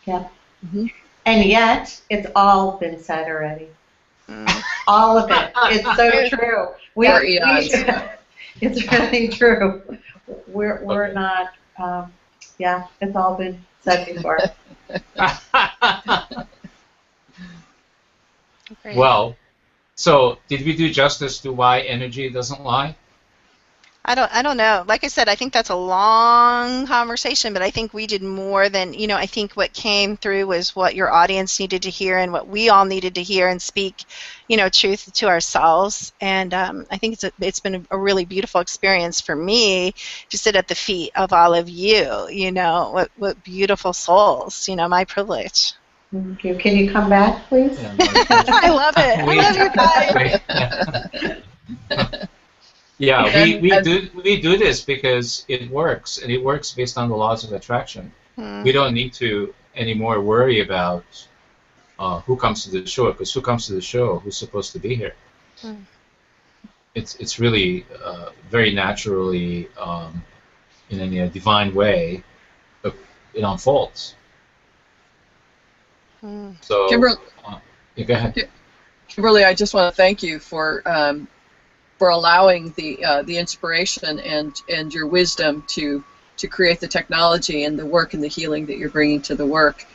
Yeah. Mhm. And yet, it's all been said already. Mm. All of it. It's so true. For eons. It's really true. We're not. Yeah, it's all been said before. Great. Well, so did we do justice to why energy doesn't lie? I don't know. Like I said, I think that's a long conversation, but I think we did more than, I think what came through was what your audience needed to hear and what we all needed to hear and speak, truth to ourselves. And I think it's been a really beautiful experience for me to sit at the feet of all of you, what beautiful souls, my privilege. Thank you. Can you come back, please? I love it. I love you guys. Yeah, we do this because it works, and it works based on the laws of attraction. We don't need to anymore worry about who comes to the show, because who comes to the show? Who's supposed to be here? It's really very naturally, in a divine way, it unfolds. So, Kimberly, go ahead. Kimberly, I just want to thank you for allowing the inspiration and your wisdom to create the technology and the work and the healing that you're bringing to the work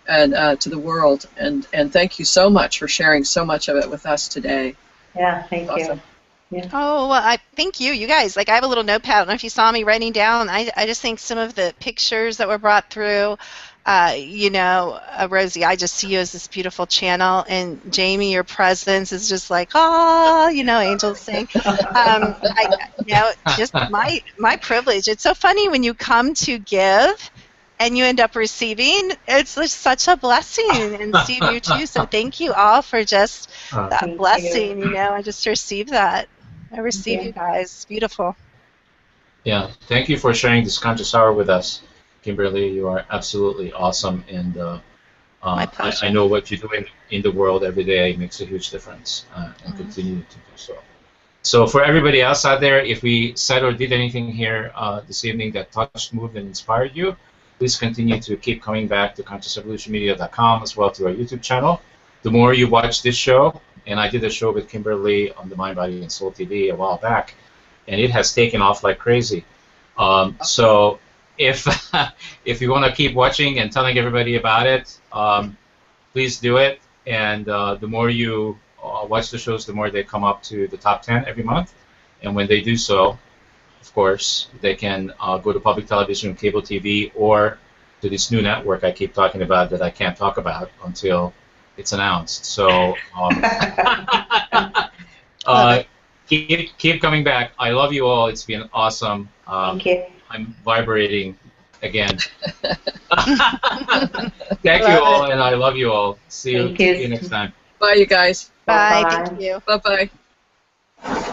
and to the world. And thank you so much for sharing so much of it with us today. Yeah, thank Awesome. you. Yeah. Oh, well, I thank you. You guys, I have a little notepad. I don't know if you saw me writing down. I just think some of the pictures that were brought through, Rosie, I just see you as this beautiful channel. And Jamie, your presence is just like, angels sing. Just my privilege. It's so funny when you come to give and you end up receiving. It's just such a blessing. And Steve, you too. So thank you all for just that Thank blessing. you. I just received that. I received you guys. Beautiful. Yeah, thank you for sharing this conscious hour with us, Kimberly. You are absolutely awesome, and My pleasure. I know what you do in the world every day makes a huge difference, and continue to do so. So for everybody else out there, if we said or did anything here this evening that touched, moved, and inspired you, please continue to keep coming back to ConsciousEvolutionMedia.com as well to our YouTube channel. The more you watch this show, and I did a show with Kimberly on the Mind, Body, and Soul TV a while back, and it has taken off like crazy. So if you want to keep watching and telling everybody about it, please do it. And the more you watch the shows, the more they come up to the top 10 every month. And when they do so, of course, they can go to public television, cable TV, or to this new network I keep talking about that I can't talk about until it's announced. So keep coming back. I love you all. It's been awesome. Thank you. I'm vibrating again. Thank you all, and I love you all. See you next time. Bye, you guys. Bye. Bye-bye. Thank you. Bye-bye.